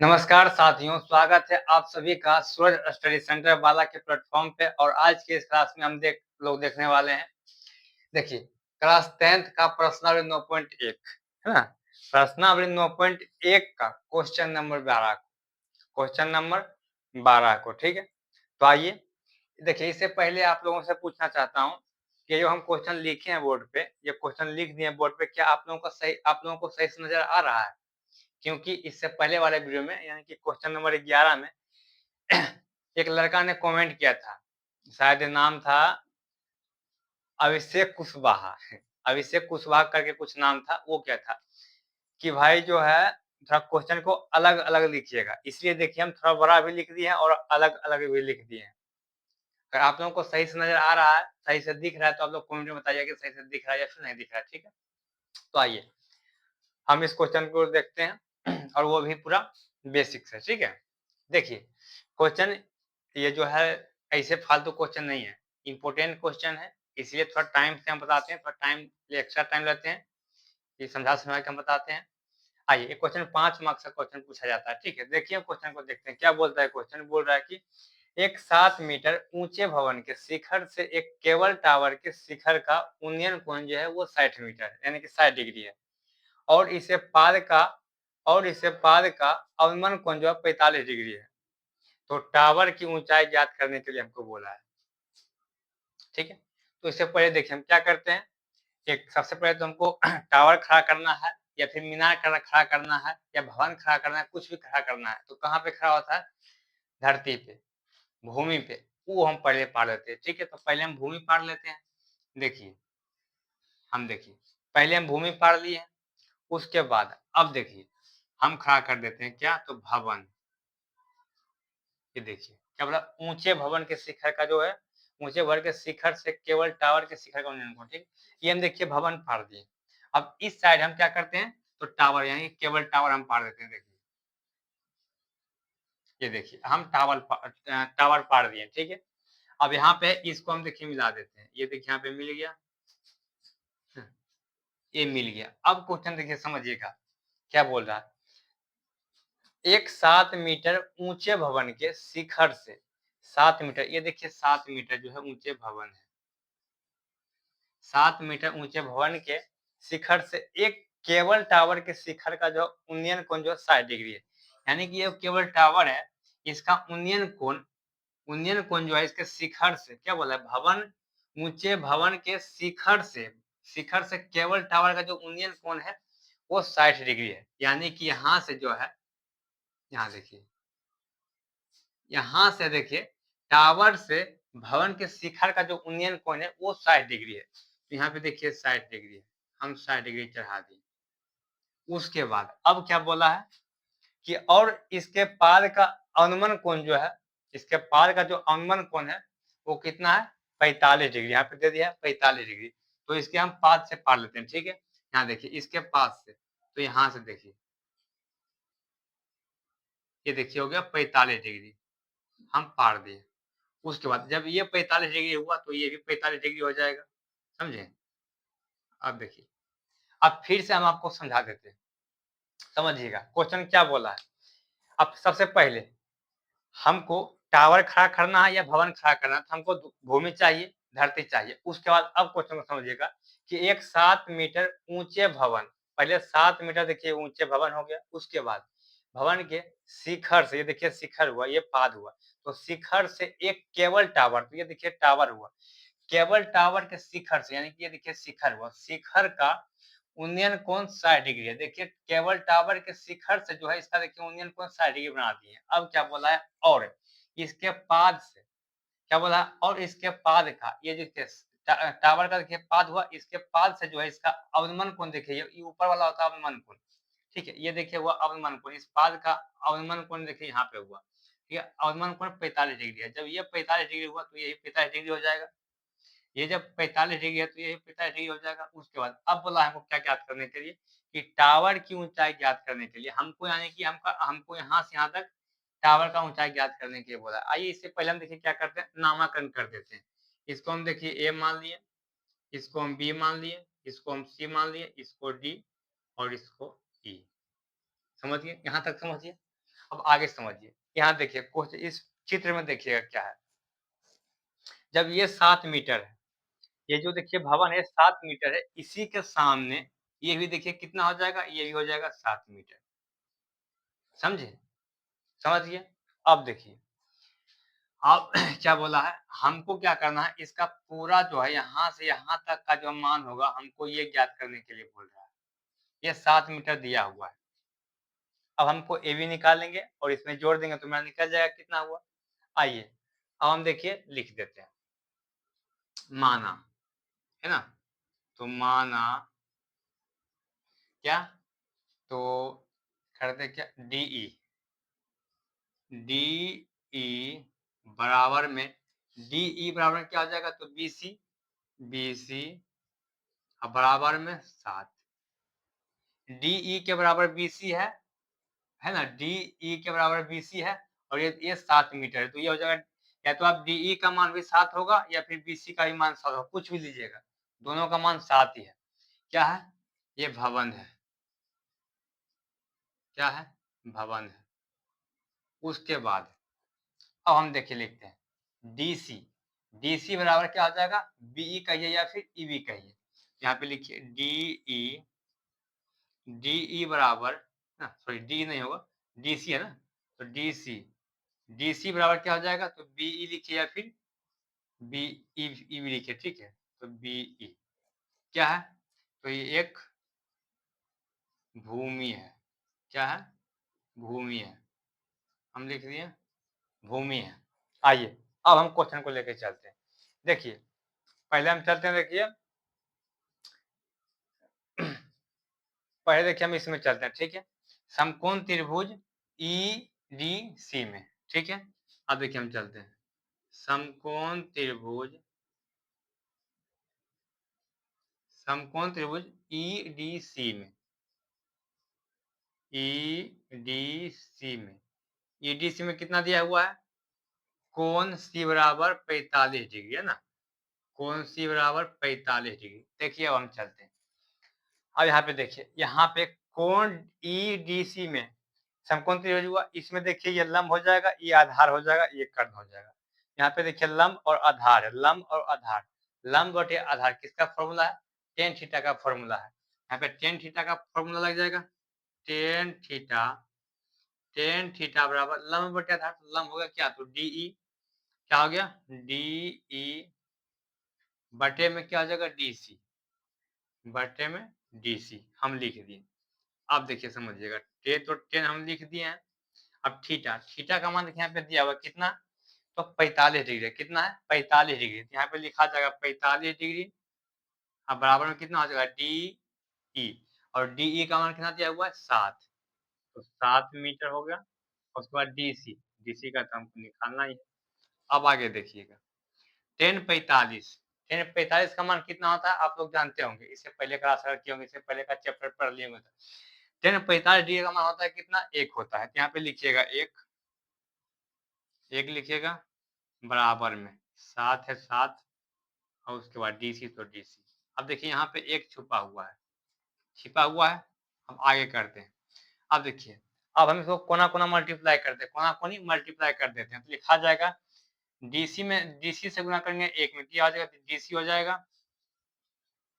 नमस्कार साथियों, स्वागत है आप सभी का सूरज स्टडी सेंटर बाला के प्लेटफॉर्म पे। और आज की इस क्लास में हम देखने वाले हैं। देखिए, क्लास 10th का प्रश्नावली 9.1 है ना। प्रश्नावली 9.1 का क्वेश्चन नंबर 12 को ठीक है। तो आइए देखिए, इससे पहले आप लोगों से पूछना चाहता हूँ कि जो हम क्वेश्चन लिखे हैं बोर्ड पे, ये क्वेश्चन लिख दिए बोर्ड पे, क्या आप लोगों को सही से नजर आ रहा है? क्योंकि इससे पहले वाले वीडियो में यानी कि क्वेश्चन नंबर 11 में एक लड़का ने कमेंट किया था, शायद नाम था अभिषेक कुशवाहा। अभिषेक कुशवाहा करके कुछ नाम था। वो क्या था कि भाई जो है थोड़ा क्वेश्चन को अलग अलग लिखिएगा। इसलिए देखिए, हम थोड़ा बड़ा भी लिख दिए हैं और अलग अलग भी लिख दिए हैं। अगर आप लोगों को सही से नजर आ रहा है, सही से दिख रहा है, तो आप लोग कमेंट में बताइए कि सही से दिख रहा है या फिर नहीं दिख रहा है। ठीक है, तो आइए हम इस क्वेश्चन को देखते हैं और वो भी पूरा बेसिक से। ठीक है, देखिए क्वेश्चन ये जो है ऐसे फालतू क्वेश्चन नहीं है, इंपॉर्टेंट क्वेश्चन है। इसलिए थोड़ा टाइम से हम बताते हैं, थोड़ा टाइम एक्स्ट्रा टाइम लेते हैं, ये समझा समझा के हम बताते हैं। आइए, ये क्वेश्चन 5 मार्क्स का क्वेश्चन पूछा जाता है। ठीक है, देखिए क्वेश्चन को देखते हैं क्या बोलता है। क्वेश्चन बोल रहा है कि एक 7 मीटर ऊंचे भवन के शिखर से एक केबल टावर के शिखर का उन्नयन कोण जो है वो 60 मीटर है, यानी कि 60 डिग्री है। और इसे पाद का अवनमन कोण जो है 45 डिग्री है। तो टावर की ऊंचाई ज्ञात करने के लिए हमको बोला है। ठीक है, तो इससे पहले देखिए हम क्या करते हैं। एक सबसे पहले तो हमको टावर खड़ा करना है, या फिर मीनार खड़ा करना है, या भवन खड़ा करना है, कुछ भी खड़ा करना है। तो कहाँ पे खड़ा होता है? धरती पे, भूमि पे। वो हम पहले पार लेते हैं। ठीक है, तो पहले हम भूमि पार लेते हैं। देखिए पहले हम भूमि पार लिए हैं। उसके बाद अब देखिए हम खड़ा कर देते हैं क्या, तो भवन। ये देखिए क्या बोला, ऊंचे भवन के शिखर का जो है, ऊंचे भवन के शिखर से केवल टावर के शिखर का उन्नयन कोण। ठीक, ये हम देखिए भवन फाड़ दिए। अब इस साइड हम क्या करते हैं, तो टावर यानी केवल टावर हम फाड़ देते हैं। देखिए ये देखिए हम टावर फाड़ दिए। ठीक है, अब यहाँ पे इसको हम देखिए मिला देते हैं। ये देखिए यहाँ पे मिल गया, ये मिल गया। अब क्वेश्चन देखिए समझिएगा क्या बोल रहा है। एक 7 मीटर ऊंचे भवन के शिखर से 7 मीटर, ये देखिए 7 मीटर जो है ऊंचे भवन है। 7 मीटर ऊंचे भवन के शिखर से एक केबल टावर के शिखर का जो उन्नयन कोण जो 60 डिग्री है। यानी कि ये केबल टावर है, इसका उन्नयन कोण जो है इसके शिखर से, क्या बोला है, भवन, ऊंचे भवन के शिखर से केबल टावर का जो उन्नयन कोण है वो 60 डिग्री है। यानी कि यहाँ से जो है, यहाँ देखिए, यहाँ से देखिए टावर से भवन के शिखर का जो उन्नयन कोण है वो 60 डिग्री है। तो यहाँ पे देखिए 60 डिग्री है, हम 60 डिग्री चढ़ा दिए। उसके बाद अब क्या बोला है कि और इसके पार का अनुमान कोण जो है, इसके पार का जो अनुमान कोण है वो कितना है, 45 डिग्री। यहाँ पे दे दिया है 45 डिग्री। तो इसके हम पाद से पार लेते हैं। ठीक है, यहाँ देखिए इसके पाद से, तो यहाँ से देखिए, ये देखिए हो गया 45 डिग्री, हम पार दिए। उसके बाद जब ये 45 डिग्री हुआ तो ये भी 45 डिग्री हो जाएगा। समझे? अब देखिए, अब फिर से हम आपको समझा देते हैं, समझिएगा क्वेश्चन क्या बोला है। अब सबसे पहले हमको टावर खड़ा करना है या भवन खड़ा करना है, तो हमको भूमि चाहिए, धरती चाहिए। उसके बाद अब क्वेश्चन को समझिएगा कि एक 7 मीटर ऊंचे भवन, पहले 7 मीटर देखिए ऊंचे भवन हो गया। उसके बाद भवन के शिखर से, ये देखिए शिखर हुआ, ये पाद हुआ, तो शिखर से एक केबल टावर, तो ये देखिए टावर हुआ। केबल टावर के शिखर से, यानी कि ये देखिए शिखर हुआ, शिखर का उन्नयन कोण 60 डिग्री है। देखिए केबल टावर के शिखर से जो है इसका देखिए उन्नयन कोण 60 डिग्री बना दिए। अब क्या बोला है, और इसके पाद से, क्या बोला, और इसके पाद का, ये देखिए टावर का देखिए पाद हुआ, इसके पाद से जो है इसका अवनमन कोण देखिए, ये ऊपर वाला होता है अवनमन कोण। ठीक है, ये देखिए हुआ अवनमन कोण, इस पाद का अवनमन कोण देखिए यहाँ पे हुआ। ठीक है, अवनमन कोण 45 डिग्री है। जब ये 45 डिग्री हुआ तो ये 45 डिग्री हो जाएगा। ये जब 45 डिग्री है तो ये 45 डिग्री हो जाएगा। उसके बाद अब बोला हमको क्या ज्ञात करने के लिए, कि टावर की ऊंचाई ज्ञात करने के लिए हमको, यानी कि हमको यहाँ से यहाँ तक टावर का ऊंचाई ज्ञात करने के लिए बोला। आइए इससे पहले हम देखिए क्या करते हैं, नामाकरण कर देते हैं। इसको हम देखिए ए मान लिए, इसको हम बी मान लिए, इसको हम सी मान लिए, इसको डी और इसको ई। समझिए, यहाँ तक समझिए। अब आगे समझिए, यहाँ देखिए क्वेश्चन इस चित्र में देखिएगा क्या है। जब ये 7 मीटर है, ये जो देखिए भवन है 7 मीटर है, इसी के सामने ये भी देखिए कितना हो जाएगा, ये भी हो जाएगा 7 मीटर। समझे? समझ गए? अब देखिए, अब क्या बोला है, हमको क्या करना है, इसका पूरा जो है यहाँ से यहाँ तक का जो मान होगा, हमको ये ज्ञात करने के लिए बोल रहा है। ये 7 मीटर दिया हुआ है। अब हमको AB निकालेंगे और इसमें जोड़ देंगे तो मेरा निकल जाएगा कितना हुआ। आइए, अब हम देखिए लिख देते हैं। माना, है ना? तो माना क्या? तो करते क्या, DE बराबर में DE बराबर क्या हो जाएगा, तो BC अब बराबर में 7। DE के बराबर BC है ना? DE के बराबर BC है और ये 7 मीटर है, तो ये हो जाएगा, या तो आप DE का मान भी 7 होगा या फिर BC का भी मान 7 होगा, कुछ भी लीजिएगा, दोनों का मान 7 ही है। क्या है? ये भवन है। क्या है? भवन है। उसके बाद अब हम देखिए लिखते हैं DC बराबर क्या हो जाएगा, BE कहिए या फिर EB कहिए। यहाँ पे लिखिए DE बराबर सॉरी DE नहीं होगा, DC है ना, तो DC बराबर क्या हो जाएगा, तो BE लिखिए या फिर EB लिखिए, ठीक है, तो BE क्या है, तो ये एक भूमि है। क्या है? भूमि है। हम लिख दिए भूमि है। आइए अब हम क्वेश्चन को लेकर चलते हैं। देखिए पहले हम चलते हैं, देखिए पहले देखिए हम इसमें चलते हैं, ठीक है। समकोण त्रिभुज EDC में, ठीक है। अब देखिए हम चलते हैं समकोण त्रिभुज EDC में, EDC में कितना दिया हुआ है, कोण C बराबर 45 डिग्री, है ना? कोण C बराबर 45 डिग्री। देखिए अब हम चलते हैं। अब यहाँ पे देखिए, यहाँ पे कोण EDC में समकोण त्रिभुज हुआ, इसमें देखिए ये लंब हो जाएगा, ये आधार हो जाएगा, ये कर्ण हो जाएगा। यहाँ पे देखिए लंब और आधार है, लंब और आधार, लंब बटे आधार किसका फॉर्मूला है, टेन थीटा का फॉर्मूला है। यहाँ पे टेन थीटा का फॉर्मूला लग जाएगा, टेन थीटा बराबर लंब बटे आधार, तो लंब होगा क्या, तो DE क्या हो गया, DE बटे में क्या हो जाएगा, DC बटे में DC हम लिख दिए। अब देखिए समझिएगा, टेन तो 10 हम लिख दिए हैं। अब थीटा का मान देखिए यहाँ पे दिया हुआ कितना, तो 45 डिग्री। कितना है, 45 डिग्री। यहाँ पे लिखा जाएगा 45 डिग्री। अब बराबर में कितना हो जाएगा, DE, और DE का मान कितना दिया हुआ है, 7, तो 7 मीटर हो गया। उसके बाद DC का तो हमको निकालना ही है। अब आगे देखिएगा, टेन पैंतालीस का मान कितना होता है, आप लोग जानते होंगे, इससे पहले क्लास अगर किए होंगे, इससे पहले का चैप्टर पढ़ लिए होंगे। टेन 45 डिग्री का मान होता है कितना, 1 होता है। यहाँ पे लिखिएगा 1 लिखिएगा, बराबर में 7 है 7, और उसके बाद DC तो DC। अब देखिए यहाँ पे 1 छुपा हुआ है, छिपा हुआ है। हम आगे करते हैं। अब देखिए, अब हम इसको कोना कोना मल्टीप्लाई करते हैं, कोना कोनी मल्टीप्लाई कर देते हैं, तो लिखा जाएगा DC से गुना करेंगे 1 में, क्या हो जाएगा, DC हो जाएगा, है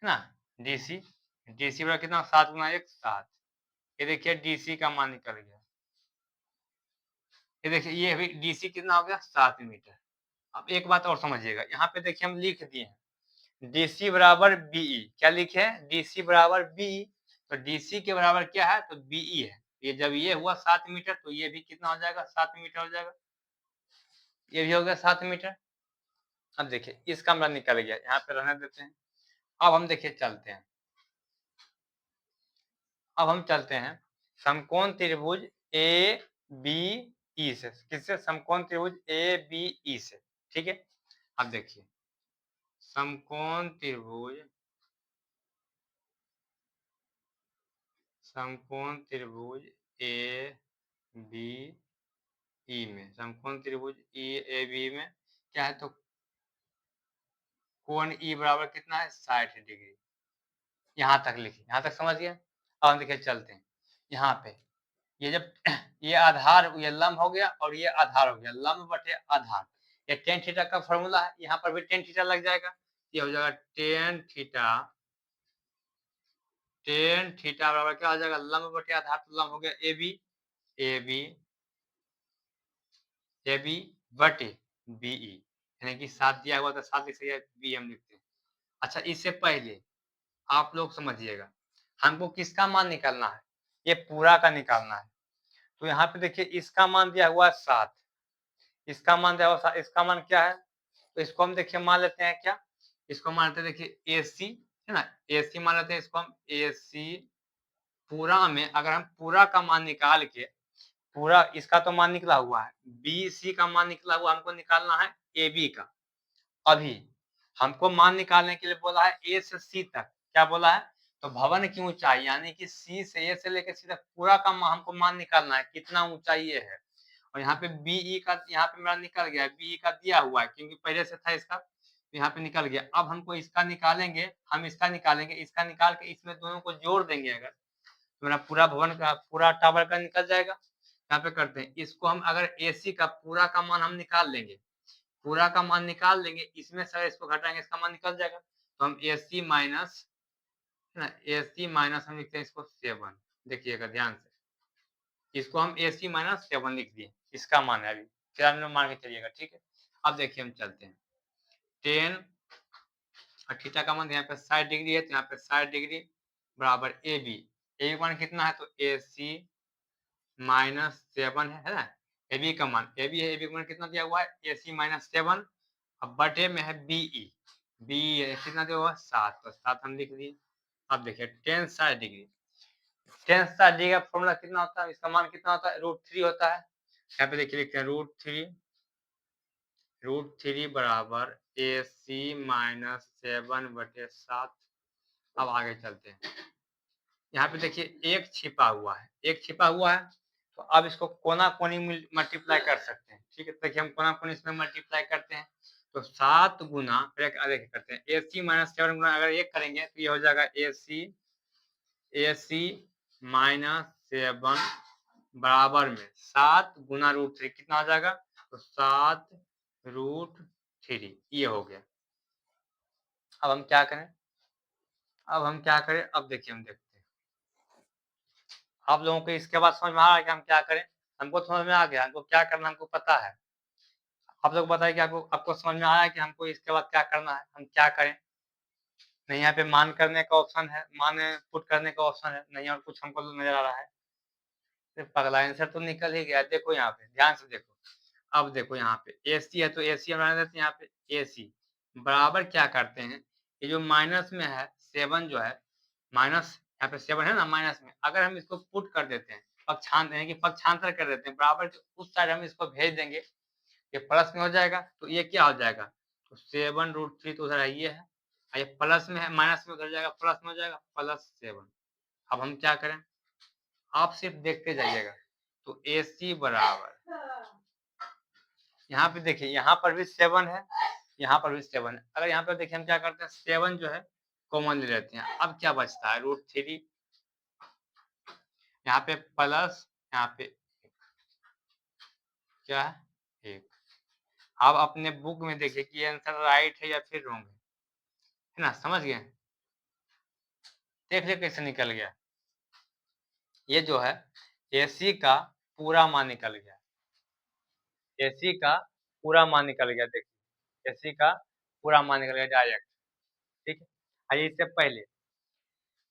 ना? DC बराबर कितना, 7 गुना 1 7। ये देखिए DC का मान निकल गया। ये देखिए ये भी DC कितना हो गया, 7 मीटर। अब एक बात और समझिएगा, यहाँ पे देखिए हम लिख दिए हैं DC बराबर BE। क्या लिखे हैं, DC बराबर BE। तो DC के बराबर क्या है, तो BE है। ये जब ये हुआ 7 मीटर, तो ये भी कितना हो जाएगा, 7 मीटर हो जाएगा। ये भी हो गया 7 मीटर। अब देखिए इसका मेरा निकल गया, यहाँ पे रहने देते हैं। अब हम देखिए चलते हैं, अब हम चलते हैं समकोण त्रिभुज ABE से, किससे, समकोण त्रिभुज ABE से, ठीक है। अब देखिए समकोण त्रिभुज ABE में, समकोण त्रिभुज ABE में क्या है, तो कोण E बराबर कितना है, 60 डिग्री। यहाँ तक लिखिए, यहाँ तक समझ गए। अब हम देखिए चलते हैं यहाँ पे, ये जब ये आधार, ये लंब हो गया और ये आधार हो गया, लंब बटे आधार। ये टेन थीटा का फॉर्मूला है, यहाँ पर भी टेन थीटा लग जाएगा। ये हो जाएगा टेन थीटा बराबर क्या हो जाएगा, लंब बटे आधार, तो लंब हो गया ए बी बटे बीई, यानी कि 7 दिया हुआ था, 7 लिख सकते बी हम लिखते हैं। अच्छा, इससे पहले आप लोग समझिएगा, हमको किसका मान निकालना है, ये पूरा का निकालना है। तो यहाँ पे देखिए इसका मान दिया हुआ है 7, इसका मान दिया हुआ 7, इसका मान क्या है, तो इसको हम देखिए मान लेते हैं क्या, इसको मान लेते हैं, देखिए AC है ना, AC मान लेते हैं, इसको हम AC पूरा में, अगर हम पूरा का मान निकाल के, पूरा इसका तो मान निकला हुआ है, BC का मान निकला हुआ, हमको निकालना है AB का। अभी हमको मान निकालने के लिए बोला है A से C तक, क्या बोला है, तो भवन की ऊंचाई, यानी कि C से A से लेकर C तक पूरा का हमको मान निकालना है, कितना ऊंचाई ये है। और यहाँ पे BE का, यहाँ पे मेरा निकल गया, BE का दिया हुआ है क्योंकि पहले से था इसका, तो यहाँ पे निकल गया। अब हमको इसका निकालेंगे, हम इसका निकालेंगे, इसका निकाल के इसमें दोनों को जोड़ देंगे, अगर तो मेरा पूरा भवन का, पूरा टावर का निकल जाएगा। यहाँ पे करते हैं इसको हम, अगर AC का पूरा का मान हम निकाल लेंगे, पूरा का मान निकाल लेंगे, इसमें सर इसको घटाएंगे, इसका मान निकल जाएगा। तो हम AC माइनस है ना, AC माइनस हम लिखते हैं इसको 7, देखिएगा ध्यान से, इसको हम AC माइनस 7 लिख दिए, इसका मान है अभी, फिर हम लोग मान के चलिएगा, ठीक है। अब देखिए हम चलते हैं, 10 और थीटा का मान यहाँ पे 60 डिग्री है, तो यहाँ पे 60 डिग्री बराबर AB, AB मान कितना है, तो AC माइनस 7 है ना, AB का मान, AB का मान कितना दिया हुआ है, AC माइनस 7, अब बटे में है BE, BE कितना दिया हुआ है 7, तो 7 हम लिख दिए। अब देखिए टेन 60 डिग्री, टेन 60 डिग्री का फॉर्मूला कितना होता है, इसका मान कितना होता है, √3 होता है। यहाँ पे देखिए लिखते हैं √3 बराबर AC माइनस 7 बटे 7। अब आगे चलते हैं, यहाँ पे देखिए एक छिपा हुआ है, तो अब इसको कोना कोनी मल्टीप्लाई कर सकते हैं, ठीक है। देखिए हम कोना कोनी इसमें मल्टीप्लाई करते हैं, तो 7 गुना, देखिए करते हैं AC माइनस 7 गुना अगर एक करेंगे तो ये हो जाएगा AC माइनस 7 बराबर में 7 गुना √3, कितना हो जाएगा, तो 7√3, ये हो गया। अब हम क्या करें, अब देखिए हम देखते हैं, आप लोगों को इसके बाद समझ में आ रहा है कि हम क्या करें, हमको समझ में आ गया, हमको क्या करना हमको पता है। आप लोग बताइए कि आपको समझ में आया कि हमको इसके बाद क्या करना है, हम क्या करें। नहीं यहाँ पे मान करने का ऑप्शन है, मान पुट करने का ऑप्शन है, नहीं और कुछ हमको नजर आ रहा है। पगला आंसर तो निकल ही गया, देखो यहाँ पे ध्यान से देखो। अब देखो यहाँ पे AC है, तो AC हम रहने देते हैं, यहाँ पे AC बराबर क्या करते हैं, ये जो माइनस में है 7 जो है, माइनस यहाँ पे 7 है ना माइनस में, अगर हम इसको पुट कर देते हैं, पक्षांतर कर देते हैं बराबर, उस साइड हम इसको भेज देंगे, ये प्लस में हो जाएगा, तो ये क्या हो जाएगा, तो 7√3 तो उधर ये है, ये प्लस में है, माइनस में उधर जाएगा, प्लस में हो जाएगा, +7। अब हम क्या करें, आप सिर्फ देखते जाइएगा, तो AC बराबर, यहाँ पे देखिए यहाँ पर भी 7 है, यहाँ पर भी 7 है, अगर यहाँ पर देखिए हम क्या करते हैं, 7 जो है कॉमन ले लेते हैं, अब क्या बचता है, √3, यहाँ पे प्लस, यहाँ पे क्या है 1। आप अपने बुक में देखिए कि आंसर राइट है या फिर रॉन्ग है ना, समझ गए, देख ले कैसे निकल गया, ये जो है AC का पूरा मान निकल गया, AC का पूरा मान निकल गया, देखिए AC का पूरा मान निकल गया डायरेक्ट, ठीक है। आइए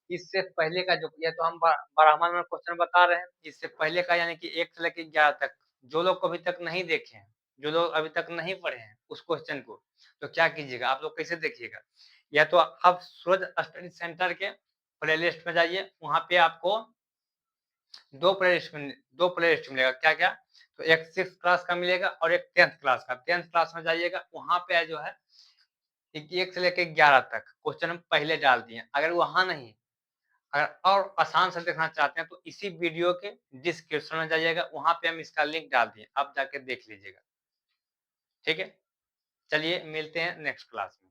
इससे पहले का जो, ये तो हम ब्राह्मण में क्वेश्चन बता रहे हैं, इससे पहले का यानी कि 1 से लेकर 11 तक, जो लोग अभी तक नहीं देखे हैं, जो लोग अभी तक नहीं पढ़े हैं उस क्वेश्चन को, तो क्या कीजिएगा, आप लोग कैसे देखिएगा, या तो आप सूरज स्टडी सेंटर के प्लेलिस्ट में जाइए, वहां पे आपको दो प्लेलिस्ट मिलेगा, क्या क्या, तो एक 6th क्लास का मिलेगा और एक 10th क्लास का। 10th क्लास में जाइएगा, वहां पे जो है 1 से लेकर 11 तक क्वेश्चन हम पहले डाल दिए, अगर वहां नहीं, अगर और आसान से देखना चाहते हैं तो इसी वीडियो के डिस्क्रिप्शन में जाइएगा, वहां पे हम इसका लिंक डाल दिए, आप जाके देख लीजिएगा, ठीक है। चलिए मिलते हैं नेक्स्ट क्लास में।